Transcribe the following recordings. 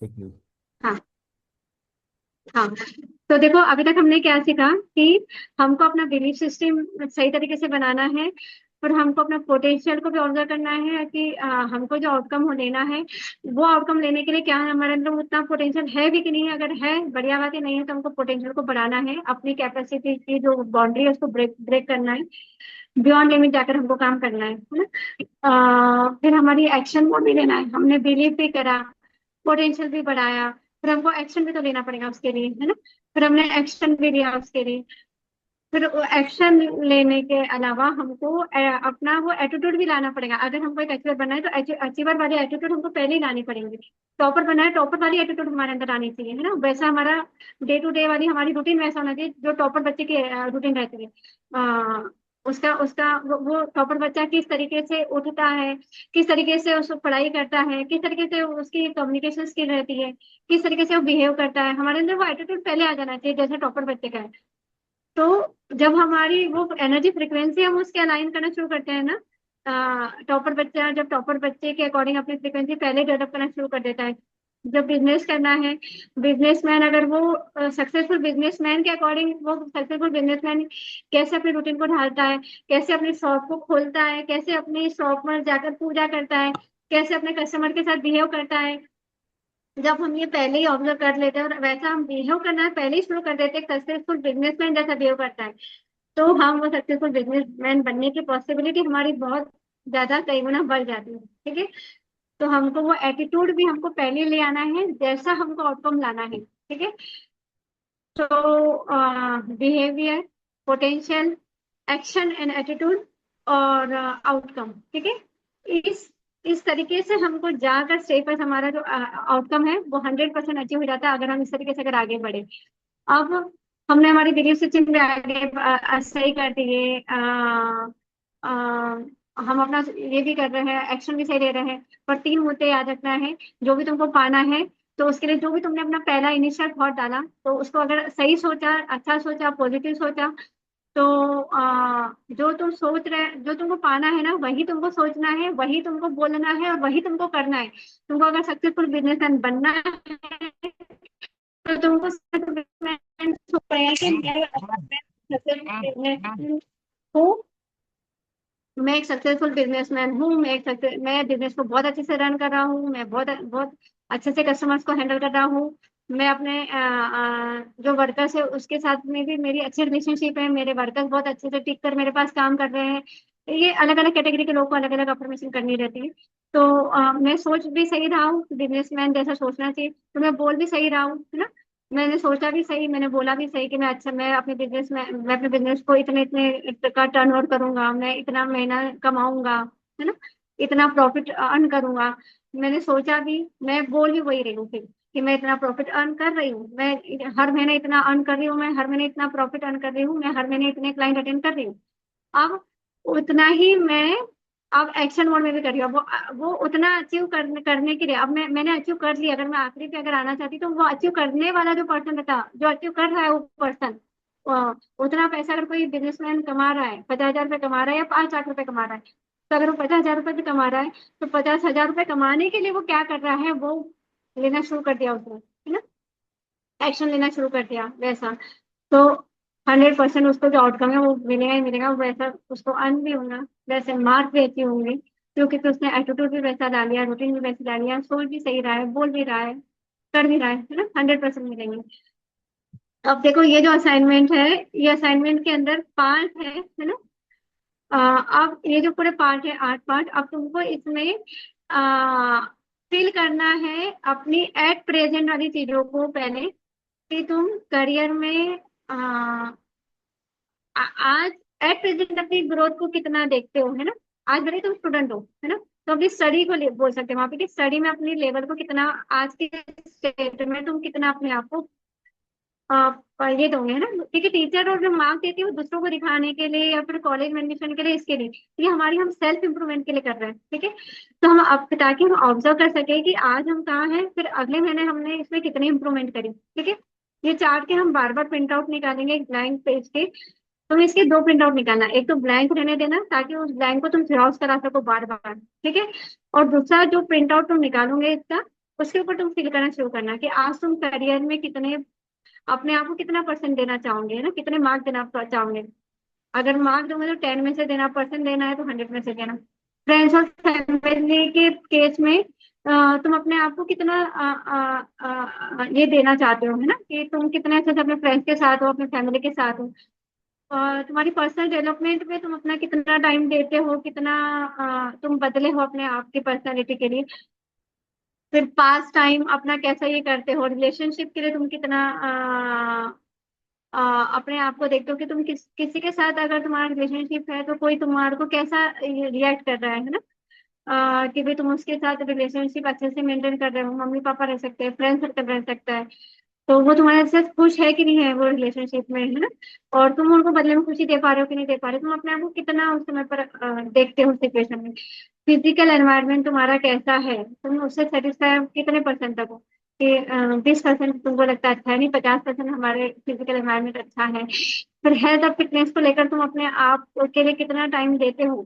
एक मिनट। हाँ। हाँ, तो देखो अभी तक हमने क्या सीखा कि हमको अपना बिलीफ सिस्टम सही तरीके से बनाना है, और हमको अपना पोटेंशियल को भी ऑब्जर्व करना है कि हमको जो आउटकम हो लेना है, वो आउटकम लेने के लिए क्या है हमारे अंदर उतना पोटेंशियल है भी कि नहीं है। अगर है बढ़िया बात है, नहीं है तो हमको पोटेंशियल को बढ़ाना है, अपनी कैपेसिटी की जो बाउंड्री है उसको ब्रेक ब्रेक करना है, बियॉन्ड लिमिट जाकर हमको काम करना है ना। फिर हमारी एक्शन को भी लेना है, हमने बिलीव भी करा, पोटेंशियल भी बढ़ाया, फिर हमको एक्शन भी तो लेना पड़ेगा उसके लिए, है ना। फिर हमने एक्शन भी लिया उसके लिए। फिर एक्शन लेने के अलावा हमको अपना वो एटीट्यूड भी लाना पड़ेगा। अगर हमको एक अचीवर बनना है तो अचीवर वाली एटीट्यूड हमको पहले ही लानी पड़ेगी। टॉपर बनना है, टॉपर वाली एटीट्यूड हमारे अंदर आनी चाहिए, है ना। वैसा हमारा डे टू डे वाली हमारी रूटीन वैसा होना चाहिए जो टॉपर बच्चे की रूटीन रहती है। उसका उसका वो टॉपर बच्चा किस तरीके से उठता है, किस तरीके से उसको पढ़ाई करता है, किस तरीके से उसकी कम्युनिकेशन स्किल रहती है, किस तरीके से वो बिहेव करता है, हमारे अंदर वो एटीट्यूड पहले आ जाना चाहिए जैसे टॉपर बच्चे का है। तो जब हमारी वो एनर्जी फ्रिक्वेंसी हम उसके अलाइन करना शुरू करते हैं ना, टॉपर बच्चा जब टॉपर बच्चे के अकॉर्डिंग अपनी फ्रिक्वेंसी पहले डेवलप करना शुरू कर देता है। जब बिजनेस करना है, बिजनेसमैन अगर वो सक्सेसफुल बिजनेसमैन के अकॉर्डिंग, वो सक्सेसफुल बिजनेसमैन कैसे अपनी रूटीन को ढालता है, कैसे अपनी शॉप को खोलता है, कैसे अपनी शॉप में जाकर पूजा करता है, कैसे अपने कस्टमर के साथ बिहेव करता है, जब हम ये पहले ही ऑब्जर्व कर लेते हैं और वैसा हम बिहेव करना है पहले ही शुरू कर देते हैं, सक्सेसफुल बिजनेसमैन जैसा बिहेव करता है, तो हम वो सक्सेसफुल बिजनेसमैन बनने की पॉसिबिलिटी हमारी बहुत ज्यादा कई गुना बढ़ जाती है। ठीक है। तो हमको वो एटीट्यूड भी हमको पहले ले आना है जैसा हमको आउटकम लाना है। ठीक है। तो behaviour, potential, action and attitude, और आउटकम। ठीक है। इस तरीके से हमको जाकर स्टेप पर हमारा जो आउटकम है वो 100% अचीव हो जाता है अगर हम इस तरीके से अगर आगे बढ़े। अब हमने हमारी बिलीफ सिस्टम भी आगे सही कर दिए, हम अपना ये भी कर रहे हैं, एक्शन भी सही ले रहे हैं, पर तीन मुद्दे याद रखना है जो भी तुमको पाना है। तो उसके लिए जो भी तुमने अपना पहला इनिशियल थॉट डाला, तो उसको अगर सही सोचा, अच्छा सोचा, पॉजिटिव सोचा, तो जो तुम सोच रहे, जो तुमको पाना है ना वही तुमको सोचना है, वही तुमको बोलना है और वही तुमको करना है। तुमको अगर सक्सेसफुल बिजनेसमैन बनना है तो तुमको पड़ेगा कि मैं एक सक्सेसफुल बिजनेसमैन हूँ, मैं बिजनेस को बहुत अच्छे से रन कर रहा हूँ, मैं बहुत बहुत अच्छे से कस्टमर्स को हैंडल कर रहा हूँ। मैं अपने जो वर्कर्स है उसके साथ में भी मेरी अच्छी रिलेशनशिप है, मेरे वर्कर्स बहुत अच्छे से टिक कर मेरे पास काम कर रहे हैं। ये अलग अलग कैटेगरी के लोगों को अलग अलग अफर्मेशन करनी रहती है। तो मैं सोच भी सही रहा हूँ, बिजनेसमैन जैसा सोचना चाहिए, तो मैं बोल भी सही रहा हूँ, है ना। मैंने सोचा भी सही, मैंने बोला भी सही कि मैं अपने बिजनेस में, मैं अपने बिजनेस को इतने इतने का टर्न ओवर करूंगा, मैं इतना महीना कमाऊंगा, है ना, इतना प्रॉफिट अर्न करूंगा। मैंने सोचा भी, मैं बोल भी वही रही हूँ फिर कि मैं इतना प्रॉफिट अर्न कर रही हूँ, मैं हर महीने इतना अर्न कर रही हूँ, मैं हर महीने इतना प्रॉफिट अर्न कर रही हूँ, मैं हर महीने इतने क्लाइंट अटेंड कर रही हूँ। अब उतना ही मैं अब एक्शन मोड में भी कर रही हूँ। वो उतना अचीव करने के लिए अब मैंने अचीव कर लिया। अगर मैं आखिरी पे अगर आना चाहती तो वो अचीव करने वाला जो पर्सन था, जो अचीव कर रहा है वो पर्सन, उतना पैसा अगर कोई बिजनेसमैन कमा रहा है, 50,000 रुपये कमा रहा है या 5 लाख रुपए कमा रहा है, तो अगर वो 50,000 रुपये भी कमा रहा है तो 50,000 रुपये कमाने के लिए वो क्या कर रहा है, वो लेना शुरू कर दिया उसने, है ना, एक्शन लेना शुरू कर दिया वैसा। तो 100% उसको जो आउटकम है वो मिलेगा ही मिलेगा, वैसा उसको अर्न भी होगा, वैसे मार्क भी अच्छी होंगे, क्योंकि तो उसने एटीट्यूड भी वैसा डाल लिया, रूटीन भी वैसे डाल लिया, सोच भी सही रहा है, बोल भी रहा है, कर भी रहा है ना, 100% मिलेंगे। अब देखो ये जो असाइनमेंट है, ये असाइनमेंट के अंदर पार्ट है ना। अब ये जो पूरे पार्ट है, 8 पार्ट, अब तुमको इसमें फिल करना है अपनी एट प्रेजेंट वाली चीजों को पहले, कि तुम करियर में आज एट प्रेजेंट अपनी ग्रोथ को कितना देखते हो, है ना। आज भले तुम स्टूडेंट हो, है ना, तो अपनी स्टडी को बोल सकते हैं वहां पे कि स्टडी में अपनी लेवल को कितना, आज के स्टेट में तुम कितना अपने आप को ये दोगे, है ना। क्योंकि टीचर और जो मार्क्स देती है वो दूसरों को दिखाने के लिए या फिर कॉलेज में एडमिशन के लिए, इसके लिए ये हमारी हम सेल्फ इंप्रूवमेंट के लिए कर रहे हैं। ठीक है। तो हम अब ताकि हम ऑब्जर्व कर सके कि आज हम कहाँ हैं, फिर अगले महीने हमने इसमें कितनी इंप्रूवमेंट करी। ठीक है। ये चार्ट के हम बार बार प्रिंट आउट निकालेंगे एक ब्लैंक पेज के। तुम इसके दो प्रिंट आउट निकालना, एक तो ब्लैंक रहने देना ताकि उस ब्लैंक को तुम जेरॉक्स करा सको बार बार। ठीक है। और दूसरा जो प्रिंट आउट तुम निकालोगे इसका, उसके ऊपर तुम फील करना शुरू करना कि आज तुम करियर में कितने, अपने आप को कितना परसेंट देना चाहोगे, है ना, कितने मार्क देना चाहोगे। अगर मार्क दोगे तो 10 में से देना, परसेंट देना है तो 100 में से देना। फ्रेंड्स और फैमिली के केस में तुम अपने आप को कितना ये देना चाहते हो, है ना, कि तुम कितने अच्छे से अपने फ्रेंड्स के साथ हो, अपने फैमिली के साथ हो। और तुम्हारी पर्सनल डेवलपमेंट में तुम अपना कितना टाइम देते हो, कितना तुम बदले हो अपने आप की पर्सनालिटी के लिए। फिर पास टाइम अपना कैसा ये करते हो, रिलेशनशिप के लिए तुम कितना अपने आप को देखते हो कि तुम किसी के साथ अगर तुम्हारा रिलेशनशिप है तो कोई तुम्हारे को कैसा रिएक्ट कर रहा है ना। कि भाई तुम उसके साथ रिलेशनशिप अच्छे से मेंटेन कर रहे हो, मम्मी पापा रह सकते हैं, फ्रेंड सर्कल रह सकता है, तो वो तुम्हारे साथ खुश है कि नहीं है वो रिलेशनशिप में, है ना। और तुम उनको बदले में खुशी दे पा रहे हो कि नहीं दे पा रहे हो, तुम अपने आप को कितना उस समय पर देखते हो सिचुएशन में। फिजिकल एनवायरनमेंट तुम्हारा कैसा है, तुम उससे सेटिस्फाई कितने परसेंट तक हो, कि 20% तुमको लगता है अच्छा है, नहीं 50% हमारे फिजिकल एनवायरनमेंट अच्छा है। फिर हेल्थ और फिटनेस को लेकर तुम अपने आप के लिए कितना टाइम देते हो,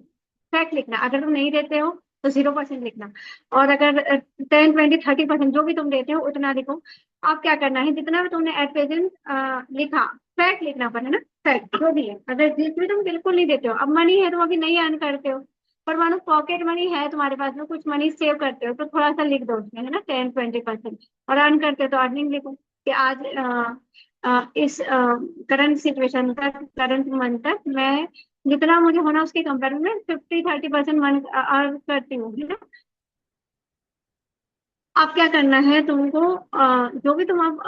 फैक्ट लिखना। अगर तुम नहीं देते हो तो 0% लिखना। और अगर 10, 20, 30% जो भी तुम देते हो उतना लिखो। आप क्या करना है, जितना भी तुमने एट प्रेजेंट लिखा, फैक्ट लिखना पर, है ना, फैक्ट जो भी है। अगर जिसमें तुम बिल्कुल नहीं देते हो, अब मनी है तुम अभी नहीं अर्न करते हो, पर मानो पॉकेट मनी है तुम्हारे पास में, कुछ मनी सेव करते हो तो थोड़ा सा लिख दो उसमें, है ना, 10, 20%। और अर्न करते हो तो अर्निंग लिखो कि आज इस करंट सिचुएशन तक, करंट मंथ तक मैं जितना मुझे होना उसके कंपेयर में 50, 30% मंथ अर्न करती हूँ, है ना। अब क्या करना है तुमको, जो भी तुम अब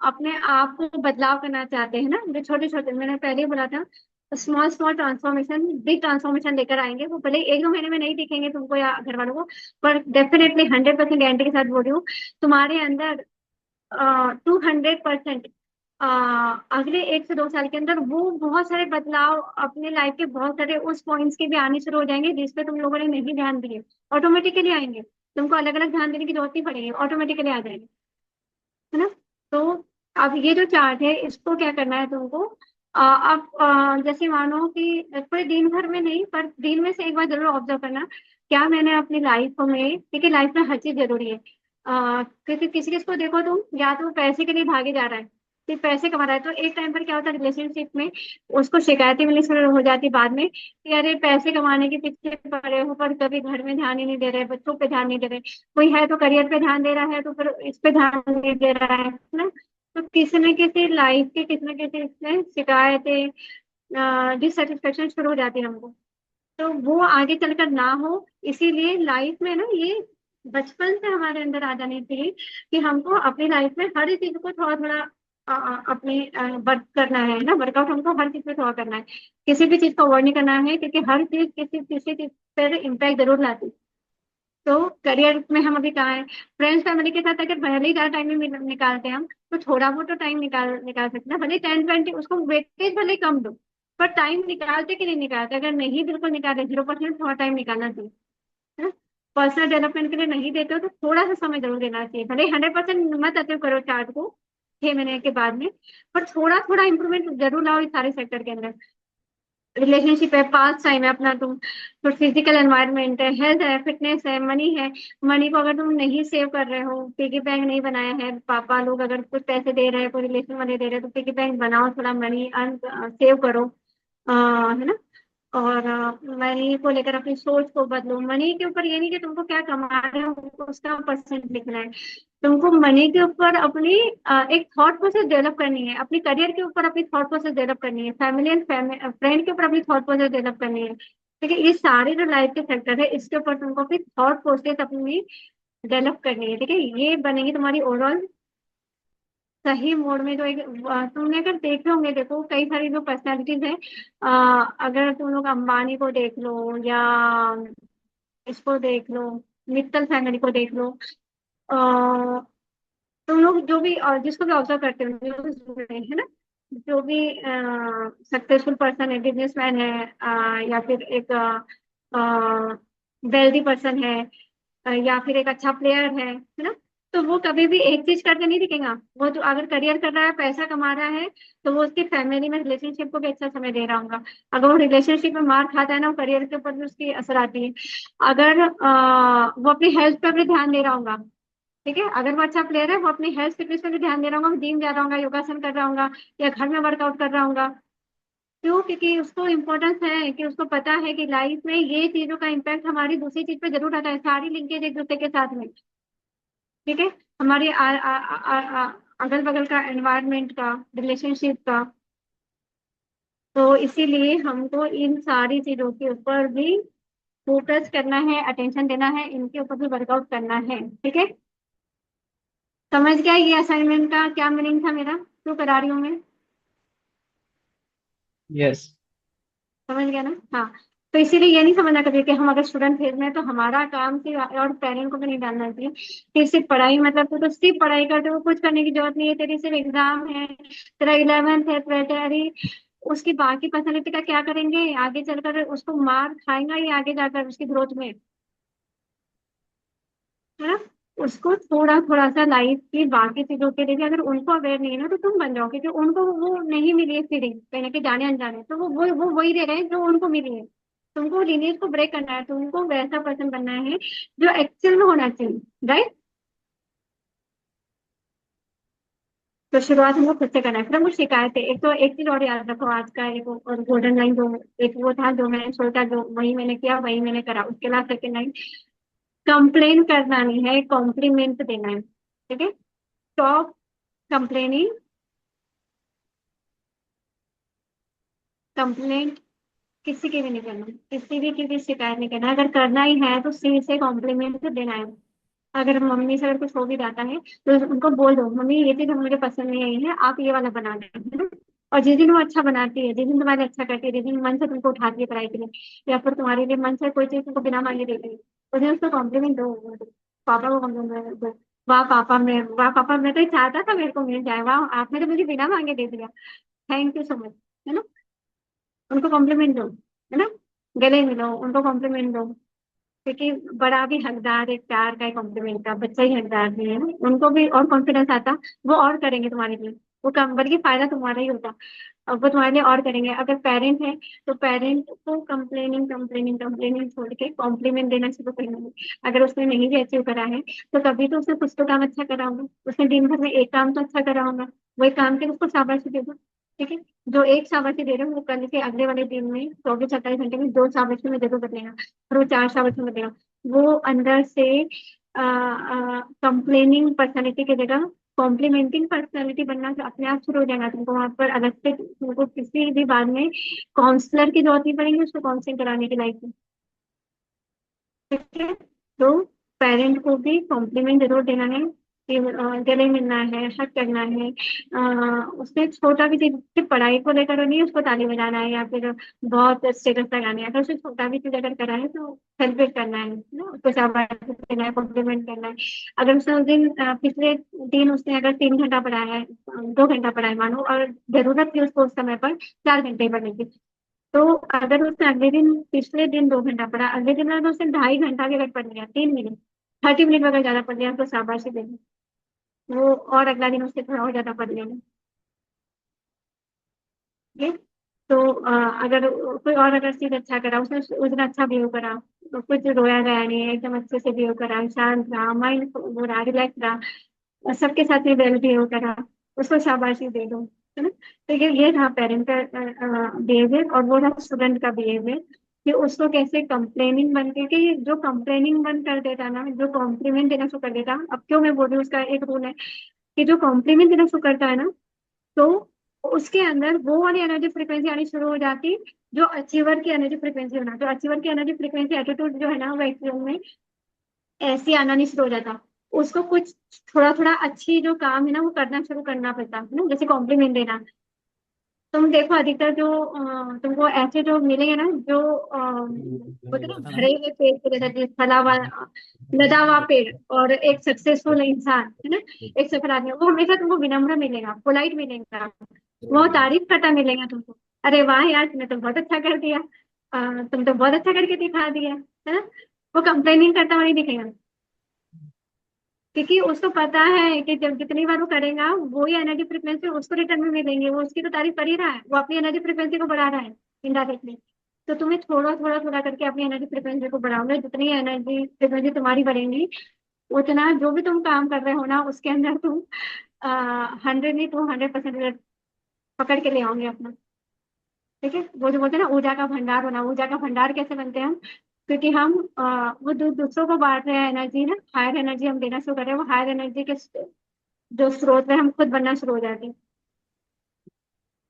अपने आप को बदलाव करना चाहते हैं ना, जो छोटे छोटे मैंने पहले ही बोला था, small small transformation big transformation लेकर आएंगे। वो भले 1, 2 महीने में नहीं दिखेंगे तुमको या घर वालों को, पर डेफिनेटली 100% गारंटी के साथ बोल रही हूँ, तुम्हारे अंदर 200% अगले 1 से 2 साल के अंदर वो बहुत सारे बदलाव अपने लाइफ के बहुत सारे उस पॉइंट्स के भी आने शुरू हो जाएंगे जिस पे तुम लोगों ने नहीं ध्यान दिए, ऑटोमेटिकली आएंगे। तुमको अलग अलग ध्यान देने की जरूरत नहीं पड़ेगी, ऑटोमेटिकली आ जाएंगे, है ना। तो अब ये जो चार्ट है इसको क्या करना है तुमको, अब जैसे मानो कि पूरे दिन भर में नहीं, पर दिन में से एक बार जरूर ऑब्जर्व करना, क्या मैंने अपनी लाइफ में, देखिए लाइफ में हर चीज जरूरी है। क्योंकि किसी किसी को देखो तुम, या तो वो पैसे के लिए भागे जा रहा है, सिर्फ पैसे कमा रहा है, तो एक टाइम पर क्या होता है रिलेशनशिप में, उसको शिकायतें मिलनी शुरू हो जाती बाद में कि अरे पैसे कमाने के पीछे पड़े हो पर कभी घर में ध्यान ही नहीं दे रहे, बच्चों पे ध्यान नहीं दे रहे। कोई है तो करियर पे ध्यान दे रहा है तो फिर इस पे ध्यान नहीं दे रहा है ना। तो किसी न किसी लाइफ के किसी न किसी इसमें शिकायतें, डिससेटिस्फेक्शन शुरू हो जाती है हमको। तो वो आगे चलकर ना हो, इसीलिए लाइफ में ना ये बचपन से हमारे अंदर आ जानी चाहिए कि हमको अपनी लाइफ में हर चीज को थोड़ा थोड़ा अपनी वर्क करना है ना, वर्कआउट हमको हर चीज पे थोड़ा करना है। किसी भी चीज को अवॉइड नहीं करना है, क्योंकि हर चीज किसी किसी चीज पर इम्पैक्ट जरूर लाती है। तो करियर में हम अभी कहाँ हैं, फ्रेंड्स फैमिली के साथ अगर भले ही ज्यादा टाइम नहीं निकालते हम, तो थोड़ा बहुत तो टाइम निकाल निकाल सकते हैं, भले 10, 20 उसको वेटेज भले कम दो, पर टाइम निकालते कि नहीं निकालते, अगर नहीं बिल्कुल निकाले 0%, थोड़ा टाइम निकालना चाहिए, है ना। पर्सनल डेवलपमेंट के लिए नहीं देते हो तो थोड़ा सा समय जरूर देना चाहिए, भले 100% मत अचीव करो चार्ट को 6 महीने के बाद में, पर थोड़ा थोड़ा इंप्रूवमेंट जरूर लाओ इस सारे सेक्टर के अंदर। रिलेशनशिप है, पास टाइम है अपना तुम, तो फिजिकल एनवायरनमेंट है, हेल्थ है, फिटनेस है, मनी है। मनी को अगर तुम नहीं सेव कर रहे हो, पिगी बैंक नहीं बनाया है, पापा लोग अगर कुछ पैसे दे रहे हैं, कोई रिलेशन वाले दे रहे हैं, तो पिगी बैंक बनाओ, थोड़ा मनी अर्न सेव करो, है ना। और मनी को लेकर अपनी सोच को बदलो। मनी के ऊपर ये नहीं कि तुमको क्या कमा रहे हो उसका परसेंट लिखना है, तुमको मनी के ऊपर अपनी एक थॉट प्रोसेस डेवलप करनी है, अपनी करियर के ऊपर अपनी थॉट प्रोसेस डेवलप करनी है, फैमिली एंड फ्रेंड के ऊपर अपनी थॉट प्रोसेस डेवलप करनी है। ठीक है, ये सारे जो लाइफ के सेक्टर है इसके ऊपर तुमको अपनी थॉट प्रोसेस अपनी डेवलप करनी है। ठीक है, ये बनेगी तुम्हारी ओवरऑल सही मोड में। जो एक तुमने अगर देखे होंगे, देखो कई सारी जो पर्सनैलिटीज है, अगर तुम लोग अंबानी को देख लो या इसको देख लो, मित्तल फैमिली को देख लो, तुम लोग जो भी जिसको भी ऑब्जर्व करते हो, जो भी जुड़े हैं ना, जो भी सक्सेसफुल पर्सन है, बिजनेसमैन है, या फिर एक वेल्दी पर्सन है, या फिर एक अच्छा प्लेयर है ना, तो वो कभी भी एक चीज करके नहीं दिखेगा। वो तो अगर करियर कर रहा है, पैसा कमा रहा है, तो वो उसकी फैमिली में रिलेशनशिप को भी अच्छा समय दे रहा होगा। अगर वो रिलेशनशिप में मार खाता है ना, वो करियर के ऊपर भी उसकी असर आती है। अगर वो अपनी हेल्थ पर भी ध्यान दे रहा होगा, ठीक है, अगर वो अच्छा प्लेयर है, वो अपनी हेल्थ फिटनेस पे भी ध्यान दे रहा होगा, जिम जा रहा होगा, योगासन कर रहा होगा, या घर में वर्कआउट कर रहा होगा। क्यों? क्योंकि उसको इम्पोर्टेंस है कि उसको पता है कि लाइफ में ये चीजों का इम्पैक्ट हमारी दूसरी चीज पे जरूर आता है, सारी लिंकेज एक दूसरे के साथ में। ठीक है, हमारी अगल बगल का एनवायरनमेंट का, रिलेशनशिप का। तो इसीलिए हमको इन सारी चीजों के ऊपर भी फोकस करना है, अटेंशन देना है, इनके ऊपर भी वर्कआउट करना है। ठीक है, समझ गया ये असाइनमेंट का क्या मीनिंग था मेरा, क्यों करा रही हूँ मैं? यस। समझ गया ना? हाँ। तो इसीलिए ये नहीं समझना कभी कि हम अगर स्टूडेंट फेज में हैं, तो हमारा काम सिर्फ, और पेरेंट को भी नहीं डालना चाहिए कि सिर्फ पढ़ाई, मतलब तो सिर्फ पढ़ाई करते हो, कुछ करने की जरूरत नहीं है, तेरी सिर्फ एग्जाम है, तेरा 11th है, 12th है, अरे उसकी बाकी पर्सनैलिटी का क्या करेंगे आगे चलकर? उसको मार खाएगा ये आगे जाकर उसकी ग्रोथ में, है ना? उसको थोड़ा थोड़ा सा लाइफ की बाकी चीजों के लिए भी अगर उनको अवेयर नहीं है ना, तो तुम बन जाओ, क्योंकि उनको वो नहीं मिली है फीलिंग कहीं ना कहीं, जाने अनजाने, तो वो वही दे रहे हैं जो उनको मिली है। तुमको लीनियज को ब्रेक करना है, तुमको वैसा पर्सन बनना है जो एक्चुअल में होना चाहिए। राइट? तो शुरुआत हमको खुद से करना है, फिर हमको शिकायत है। एक तो एक चीज और याद रखो आज का एक और गोल्डन लाइन, जो एक वो था जो मैंने सोचा, जो वही मैंने किया वही मैंने करा, उसके अलावा सेकेंड लाइन, कंप्लेन करना नहीं है, कॉम्प्लीमेंट देना है। ठीक है, स्टॉप कंप्लेनिंग, कंप्लेंट किसी की भी नहीं करना, किसी भी की भी शिकायत नहीं करना। अगर करना ही है तो सिर से कॉम्प्लीमेंट देना है। अगर मम्मी से अगर कुछ हो भी जाता है, तो उनको बोल दो, मम्मी ये चीज मुझे पसंद नहीं आई है, आप ये वाला बना दें, है ना? और जिस दिन वो अच्छा बनाती है, जिस दिन तुम्हारे अच्छा करती है, जिस दिन मन से तुमको उठाती है पढ़ाई के लिए, या फिर तुम्हारे लिए मन से कोई चीज तुमको बिना मांगे देती है, उस दिन उसको कॉम्प्लीमेंट दो। पापा को कॉम्प्लीमेंट दो, वाह पापा, मैं वाह पापा, मैं तो ये चाहता था मेरे को मिल जाए, वाह आपने तो मुझे बिना मांगे दे दिया, थैंक यू सो मच। है ना? उनको कॉम्प्लीमेंट दो, है ना? गले मिलो, उनको कॉम्प्लीमेंट दो, क्योंकि बड़ा भी हकदार है प्यार का, कॉम्प्लीमेंट का, बच्चा ही हकदार नहीं है ना, उनको भी और कॉन्फिडेंस आता, वो और करेंगे तुम्हारे लिए, वो कम, बल्कि फायदा तुम्हारा ही होता। अब वो तुम्हारे लिए और करेंगे। अगर पेरेंट है, तो पेरेंट को कंप्लेनिंग कंप्लेनिंग कंप्लेनिंग छोड़ के कॉम्प्लीमेंट देना शुरू करना। अगर उसने नहीं भी अचीव करा है, तो कभी तो उसने कुछ तो काम अच्छा करा होगा, उसने दिन भर में एक काम तो अच्छा करा होगा, वही काम के लिए उसको शाबाशी दे दो। ठीक है, जो एक शाबाशी दे रहे हो, वो कल के अगले वाले दिन में 24-28 घंटे में दो शाबाशी में जरूर बदलेगा, और वो चार शाबाशी में बदलेगा। वो अंदर से कंप्लेनिंग पर्सनैलिटी की जगह कॉम्प्लीमेंटिंग पर्सनैलिटी बनना जो अपने आप शुरू हो जाएगा। तुमको वहां पर अलग से, तुमको किसी भी बाद में काउंसलर की जरूरत नहीं पड़ेगी उसको काउंसलिंग कराने की लाइफ में। ठीक है, तो पेरेंट को भी कॉम्प्लीमेंट जरूर देना है कि गले मिलना है, हक करना है, उससे छोटा भी चीज, सिर्फ पढ़ाई को लेकर नहीं उसको ताली बजाना है, या फिर बहुत स्टेटस लगाना है। अगर उससे छोटा भी चीज अगर करा है तो सेलिब्रेट करना है ना, उसको शाबाशी देना है, कॉम्प्लीमेंट करना है। अगर उसने उस दिन पिछले दिन उसने अगर 3 घंटा पढ़ाया है, 2 घंटा पढ़ाया मानो, और जरूरत थी उसको उस समय पर 4 घंटे पढ़ने की, तो अगर उसने अगले दिन, पिछले दिन 2 घंटा पढ़ा, अगले दिन अगर उसने 2.5 घंटा भी अगर पढ़ लिया, 3 मिनट, 30 मिनट अगर ज्यादा पढ़ लिया, तो शाबाशी देगी वो, और अगला दिन उससे थोड़ा और ज्यादा पढ़ लेना। ठीक है, तो अगर कोई और अगर चीज अच्छा करा, उसने उस दिन अच्छा बिहेव करा, तो कुछ रोया गया नहीं है, एकदम अच्छे से बिहेव करा, शांत रहा, माइंड वो रहा, रिलैक्स रहा, और सबके साथ में वेल बिहेव करा, उसको शाबाशी दे दो। है ना? तो ये था पेरेंट का बिहेवियर, और वो था स्टूडेंट का बिहेवियर, कि उसको कैसे कंप्लेनिंग बन के, कि जो कंप्लेनिंग बंद कर देता ना, जो कॉम्प्लीमेंट देना शुरू कर देता। अब क्यों मैं बोल रही हूँ, उसका एक रूल है कि जो कॉम्प्लीमेंट देना शुरू करता है ना, तो उसके अंदर वो वाली एनर्जी फ्रीक्वेंसी आनी शुरू हो जाती, जो अचीवर की एनर्जी फ्रीक्वेंसी होना, जो अचीवर की एनर्जी फ्रीक्वेंसी एटीट्यूड जो है ना, वो एक्चुअल में ऐसे आना नहीं शुरू हो जाता। उसको कुछ थोड़ा थोड़ा अच्छी जो काम है ना, वो करना शुरू करना पड़ता है ना, जैसे कॉम्प्लीमेंट देना। तुम देखो अधिकतर जो तुमको ऐसे जो मिलेंगे ना, जो बोलते हैं ना भरे हुए पेड़ के जैसा, फला हुआ, लदा हुआ पेड़, और एक सक्सेसफुल इंसान, है ना, एक सफल आदमी, वो हमेशा तुमको विनम्र मिलेगा, पोलाइट मिलेगा, वो तारीफ करता मिलेगा तुमको। अरे वाह यार, तुमने तो बहुत अच्छा कर दिया, तुम तो बहुत अच्छा करके दिखा दिया, है ना? वो कंप्लेनिंग करता हुआ नहीं दिखेगा, क्योंकि उसको पता है कि जब जितनी बार वो करेगा, वो ही एनर्जी फ्रिक्वेंसी उसको रिटर्न में मिलेंगे, वो उसकी तो तारीफ कर ही रहा है, वो अपनी एनर्जी फ्रिक्वेंसी को बढ़ा रहा है इनडायरेक्टली। तो तुम्हें थोड़ा थोड़ा थोड़ा करके अपनी एनर्जी फ्रिक्वेंसी को बढ़ाओगे, जितनी एनर्जी फ्रिक्वेंसी तुम्हारी बढ़ेंगी, उतना जो भी तुम काम कर रहे हो ना उसके अंदर तुम 100 नहीं, 200% पकड़ के ले आओगे अपना। ठीक है, वो जो बोलते हैं ना ऊर्जा का भंडार होना, ऊर्जा का भंडार कैसे बनते हैं हम? क्योंकि हम वो दूसरों को बांट रहे हैं एनर्जी ना, हायर एनर्जी हम देना शुरू कर रहे हैं, वो हायर एनर्जी के जो स्रोत है हम खुद बनना शुरू हो जाते हैं।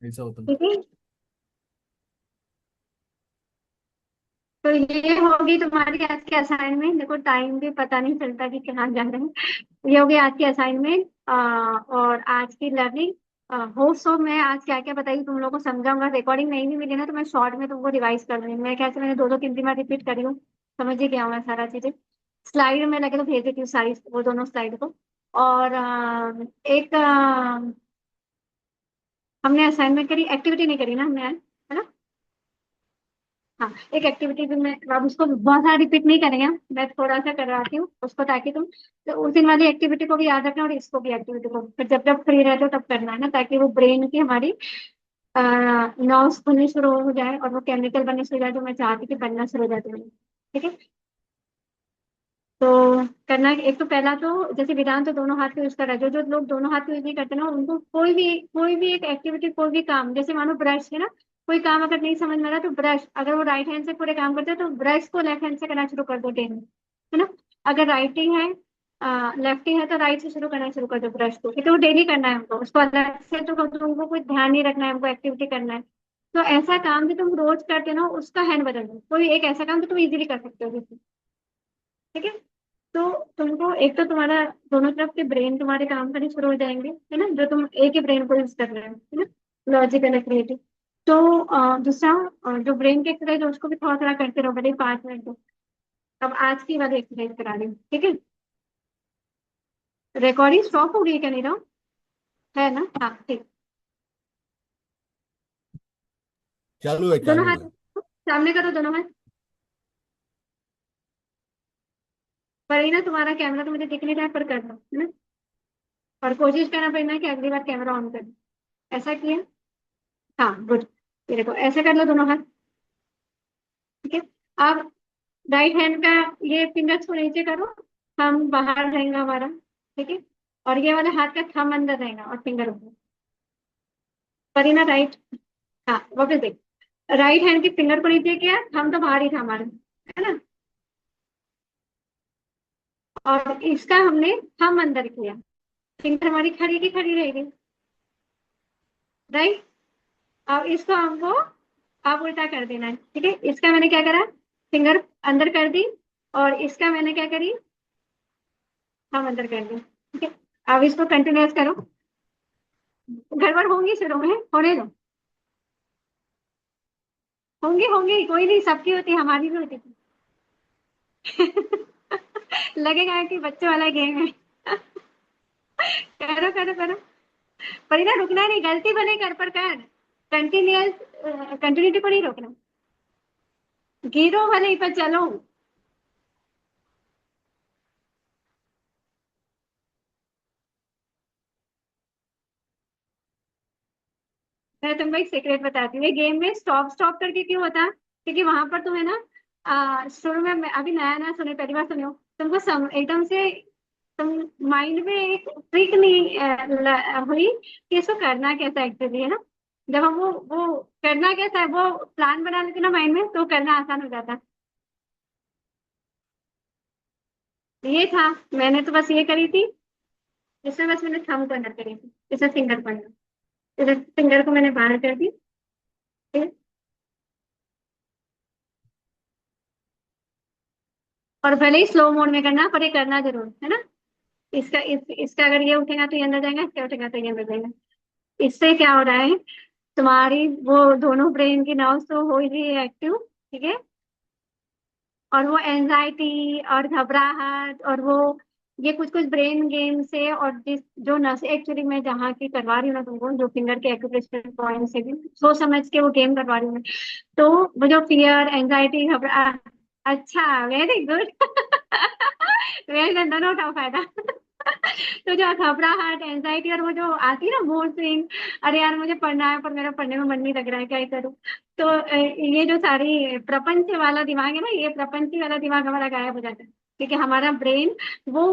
ऐसा होता है। ठीक है, तो ये होगी तुम्हारी आज की असाइनमेंट। देखो टाइम भी पता नहीं चलता कि कहाँ जा रहे हैं। ये होगी आज की असाइनमेंट और आज की लर्निंग। होप सो मैं आज क्या क्या बताई तुम लोगों को समझाऊंगा। रिकॉर्डिंग नहीं भी मिली ना तो मैं शॉर्ट में तुमको रिवाइज कर दूंगी। मैं कैसे मैंने दो दो तीन तीन बार रिपीट करी हूँ, समझ ही गया हूँ मैं सारा चीजें। स्लाइड में लगे तो भेज देती हूँ सारी वो दोनों स्लाइड को। और एक हमने असाइनमेंट करी, एक्टिविटी नहीं करी ना हमने आज, है ना? हाँ, एक एक्टिविटी भी मैं अब उसको बहुत सारा रिपीट नहीं करेंगे हम। मैं थोड़ा सा करवाती हूँ उसको ताकि तुम तो उस दिन वाली एक्टिविटी को भी याद रखना और इसको भी एक्टिविटी को फिर जब जब फ्री रहते हो तब करना है ना, ताकि वो ब्रेन की हमारी नर्व्स खुलनी शुरू हो जाए और वो केमिकल बनने शुरू हो जाए जो मैं चाहती थी बनना शुरू हो जाए तुम्हें। ठीक है, तो करना है। एक तो पहला तो जैसे विधान तो दोनों हाथ को यूज कर रहा है, जो जो लोग दोनों हाथ को यूज नहीं करते ना उनको कोई भी एक एक्टिविटी, कोई भी काम, जैसे मानो ब्रश है ना, कोई काम अगर नहीं समझ में आ रहा तो ब्रश, अगर वो राइट हैंड से पूरे काम करते हैं तो ब्रश को लेफ्ट हैंड से करना शुरू कर दो डेली, है ना? अगर राइटी है लेफ्टी है तो राइट से शुरू करना शुरू कर दो ब्रश को, क्योंकि वो डेली करना है हमको उसको अलग से, तो तुमको कोई ध्यान नहीं रखना है, हमको एक्टिविटी करना है। तो ऐसा काम जो तुम रोज करते हो ना उसका हैंड बदल दो, कोई एक ऐसा काम जो तुम इजीली कर सकते हो जैसे। ठीक है, तो तुमको एक तो तुम्हारा दोनों तरफ के ब्रेन तुम्हारे काम करने शुरू हो जाएंगे, है ना, जो तुम एक ही ब्रेन को यूज कर रहे हो, है ना, लॉजिकल और क्रिएटिव। तो दूसरा जो ब्रेन की एक्सरसाइज है उसको भी थोड़ा थोड़ा करते रहो, भले ही 5 मिनट दो। अब आज की वाली एक्सरसाइज करा रही हूँ, ठीक है? रिकॉर्डिंग स्टॉप हो गई क्या, नहीं रहा है ना? हाँ ठीक। चालू है, दोनों चालू हाथ है। सामने करो, दोनों हाथ। पर ही ना तुम्हारा कैमरा तो मुझे दिख नहीं रहा है, पर कर लो, है ना? और कोशिश करना पड़ना कि अगली बार कैमरा ऑन कर, ऐसा किया? हाँ गुड। ये देखो ऐसे कर लो दोनों हाथ। ठीक है, अब राइट हैंड का ये फिंगर्स को नीचे करो, थंब बाहर रहेगा हमारा। ठीक है, और ये वाले हाथ का थंब अंदर रहेगा और फिंगर ऊपर। करी ना राइट? हाँ वापस देख। राइट हैंड की फिंगर को नीचे किया, थंब तो बाहर ही था हमारा, है ना? और इसका हमने थंब अंदर किया, फिंगर हमारी खड़ी की खड़ी रहेगी, राइट? अब इसको हमको आप उल्टा कर देना है। ठीक है, इसका मैंने क्या करा, फिंगर अंदर कर दी, और इसका मैंने क्या करी, थंब अंदर कर दी। ठीक है, अब इसको कंटिन्यूस करो। गड़बड़ होंगी शुरू में, होने दो। होंगी होंगी, कोई नहीं, सबकी होती है, हमारी भी होती थी। लगेगा कि बच्चों वाला गेम है। करो करो करो, पर इधर रुकना नहीं, गलती भले कर पर कर, कंटिन्यूस कंटिन्यूटी को नहीं रोकना, गिरो भले ही पर चलो। मैं तुमको एक सीक्रेट बताती हूँ, ये गेम में स्टॉप स्टॉप करके क्यों होता, क्योंकि वहां पर तुम्हें ना शुरू में अभी नया नया सुने, पहली बार सुने हो, तुमको एकदम से तुम माइंड में एक ट्रिक नहीं हुई कि इसको करना कैसा एक्चुअली, है ना? जब हम वो करना कैसा है वो प्लान बना लेते ना माइंड में, तो करना आसान हो जाता। ये था, मैंने तो बस ये करी थी, इसमें बस मैंने थंब को अंदर करी थी, इसमें फिंगर को अंदर, इधर फिंगर को मैंने बाहर कर दी। ठीक है? और भले ही स्लो मोड में करना, पर ये करना जरूर, है ना? इसका अगर ये उठेगा तो ये अंदर जाएगा, इसका उठेगा तो ये अंदर जाएगा। इससे क्या हो रहा है, तुम्हारी वो दोनों ब्रेन की नर्व्स तो हो ही रही है एक्टिव। ठीक है, और वो एंजाइटी और घबराहट और वो ये कुछ कुछ ब्रेन गेम से, और जिस जो नस एक्चुअली मैं जहाँ की करवा रही हूँ ना तुमको, जो फिंगर के एक्यूप्रेशर पॉइंट से भी सोच समझ के वो गेम करवा रही हूँ मैं, तो वो जो फियर एंजाइटी घबरा, अच्छा वेरी गुड। वेरी गुड, दोनों उठाओ फायदा। तो जो घबराहट एंजाइटी और वो जो आती है ना मूड स्विंग, अरे यार मुझे पढ़ना है पर मेरा पढ़ने में मन नहीं लग रहा है, क्या ही करूँ? तो ये जो सारी प्रपंच वाला दिमाग है ना, ये प्रपंची वाला दिमाग हमारा गायब हो जाता है। क्योंकि हमारा ब्रेन वो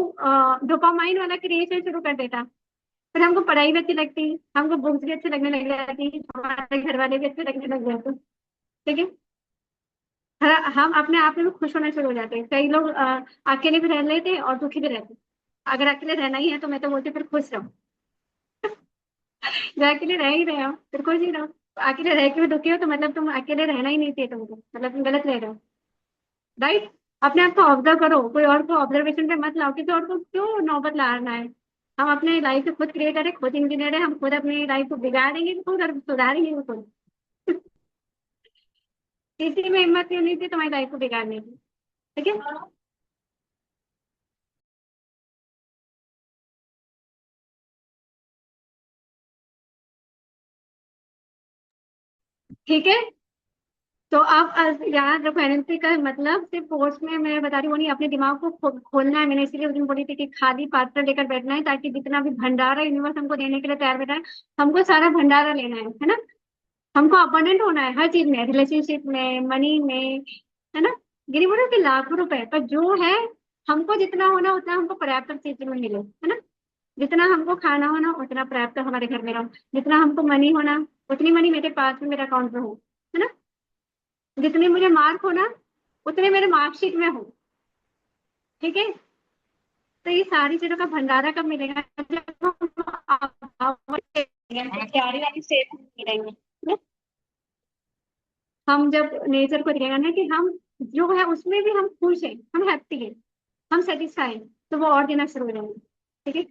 डोपामाइन वाला क्रिएशन शुरू कर देता। फिर हमको पढ़ाई भी अच्छी लगती, हमको बुक्स भी अच्छी लगने लग जाती, हमारे घर वाले भी अच्छे लगने लग जाते। ठीक है। हम अपने आप में भी खुश होना शुरू हो जाते हैं। कई लोग अकेले भी रह लेते हैं और दुखी भी रहते हैं। अगर अकेले रहना ही है तो मैं तो बोलती हूँ, फिर खुश रहो। जो अकेले रह ही रहे हो फिर खुश ही रहो। अकेले रह के भी दुखी हो तो मतलब तुम अकेले रहना ही नहीं चाहिए तुमको, मतलब तुम गलत रह रहे हो। राइट। अपने आप को ऑब्जर्व करो, कोई और को ऑब्जर्वेशन पे मत लाओ, किसी और को क्यों नौबत लाना है। हम अपने लाइफ को खुद क्रिएटर है, खुद इंजीनियर है, हम खुद अपनी लाइफ को बिगाड़ेंगे खुद और सुधारेंगे भी खुद। किसी में हिम्मत नहीं होनी चाहिए तुम्हारी लाइफ को बिगाड़ने की। ठीक है। ठीक है। तो आप याद रखो, एनएलपी का मतलब सिर्फ कोर्स में मैं बता रही हूँ वो नहीं, अपने दिमाग को खोलना है। मैंने इसीलिए उस दिन बोली थी कि खाली पात्र लेकर बैठना है, ताकि जितना भी भंडारा यूनिवर्स हमको देने के लिए तैयार बैठा है, हमको सारा भंडारा लेना है ना। हमको अबंडेंट होना है हर चीज में, रिलेशनशिप में, मनी में, है ना। गिरी बोलो कि लाखों रुपए पर जो है, हमको जितना होना उतना हमको पर्याप्त चीज में मिले, है ना। जितना हमको खाना होना उतना पर्याप्त हमारे घर में रहो, जितना हमको मनी होना उतनी मनी मेरे पास में, मेरे अकाउंट में हो, है ना। जितने मुझे मार्क हो ना उतने मेरे मार्कशीट में हो। ठीक है। तो ये सारी चीजों का भंडारा कब मिलेगा, जब हम तैयारी वाली स्टेज में मिलेंगे ना? हम जब नेचर को दिखेगा ना कि हम जो है उसमें भी हम खुश हैं, हम हैप्पी हैं, हम सेटिस्फाई हैं, तो वो और देना शुरू हो जाएंगे। ठीक है।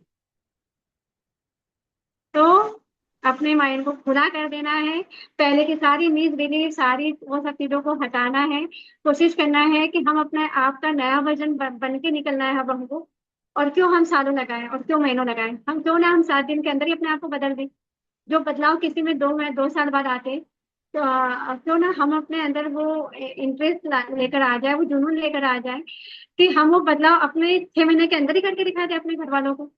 तो अपने माइंड को खुला कर देना है। पहले की सारी मीज बिलीव, सारी वो सब चीजों को हटाना है। कोशिश करना है कि हम अपने आप का नया वर्जन बन के निकलना है अब हमको। और क्यों हम सालों लगाए और क्यों महीनों लगाए, हम क्यों ना हम 7 दिन के अंदर ही अपने आप को बदल दें। जो बदलाव किसी में 2 साल बाद आते, तो क्यों ना हम अपने अंदर वो इंटरेस्ट लेकर आ जाए, वो जुनून लेकर आ जाए कि हम वो बदलाव अपने 6 महीने के अंदर ही करके दिखा दे अपने घर वालों को।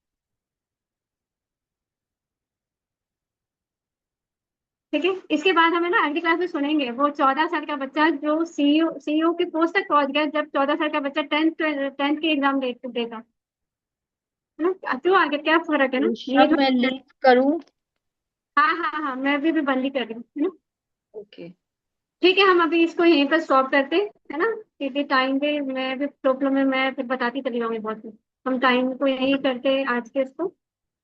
ठीक है। इसके बाद हमें ना अगली क्लास में सुनेंगे वो 14 साल का बच्चा जो सीईओ की पोस्ट तक पहुंच गया, जब 14 साल का बच्चा टेंथ टेंथ के एग्जाम देता है ना। क्यों आगे क्या फर्क है ना निशा, ये जो। मैं लीव करूं? हाँ हाँ हाँ, मैं भी बंद ही कर रही हूँ, है ना। ओके। ठीक है, हम अभी इसको यहीं पर स्टॉप करते हैं, है ना। क्योंकि टाइम पे मैं भी प्रॉब्लम में, मैं फिर बताती चली जाऊंगी बहुत कुछ। हम टाइम को यही करते हैं आज के इसको।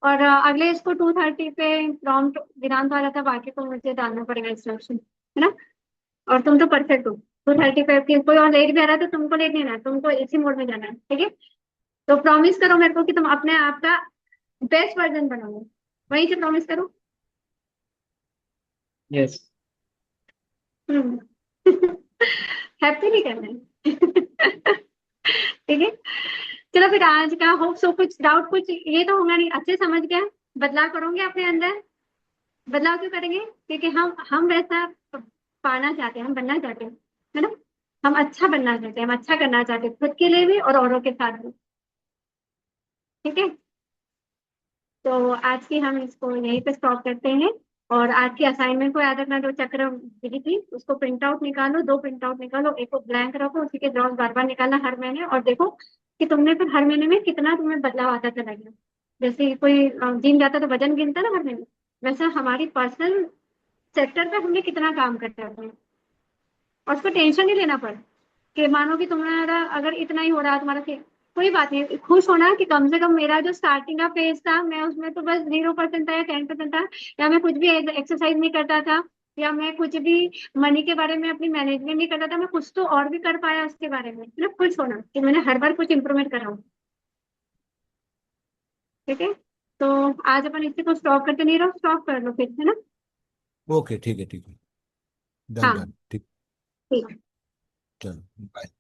और अगले इसको 2:30 पे प्रॉम्प्ट दिनांक वाला था, बाकी को मुझे डालना पड़ेगा इंस्ट्रक्शन, है ना। और तुम तो परफेक्ट हो। 2:30 पे कोई और लेट भी आ रहा है तो तुमको लेट नहीं आना है, तुमको इसी मोड में जाना है। ठीक है। तो प्रॉमिस करो मेरे को कि तुम अपने आप का बेस्ट वर्जन बनाओगे, वहीं से प्रॉमिस करो। यस। हम्म। हैप्पी नहीं करना है। ठीक है। चलो फिर आज का होप सो, कुछ डाउट कुछ ये तो होगा नहीं, अच्छे समझ गया। बदलाव करोगे अपने अंदर। बदलाव क्यों करेंगे, क्योंकि हम वैसा पाना चाहते हैं, हम बनना चाहते हैं, है ना। हम अच्छा बनना चाहते हैं, हम अच्छा करना चाहते हैं, खुद के लिए भी और औरों के साथ भी। ठीक है। तो आज की हम इसको यहीं पे स्टॉप करते हैं। और आज की असाइनमेंट को याद रखना, जो चक्र दिखी थी उसको प्रिंट आउट निकालो, 2 प्रिंट आउट निकालो, एक को ब्लैंक रखो, उसी के जवाब बार बार निकालना हर महीने, और देखो कि तुमने फिर हर महीने में कितना तुम्हें बदलाव आता चला गया। जैसे कोई जिम जाता तो वजन गिनता ना हर महीने, वैसा हमारी पर्सनल सेक्टर पे हमने कितना काम करते हैं। और उसको टेंशन नहीं लेना पड़े कि मानो कि तुम्हारा अगर इतना ही हो रहा है तुम्हारा कोई बात नहीं, खुश होना कि कम से कम मेरा जो स्टार्टिंग का फेज था, मैं उसमें तो बस 0% था या 10% था, या मैं कुछ भी एक्सरसाइज नहीं करता था, या मैं कुछ भी मनी के बारे में अपनी मैनेजमेंट नहीं करता था, मैं कुछ तो और भी कर पाया उसके बारे में, मतलब खुश होना कि मैंने हर बार कुछ इंप्रूवमेंट करा हूँ। ठीक है। तो आज अपन इसी को स्टॉप करते, नहीं रहो स्टॉप कर लो फिर, है ना। ओके ठीक है ठीक है। डन हाँ डन ठीक। ठीक है। चलो बाय।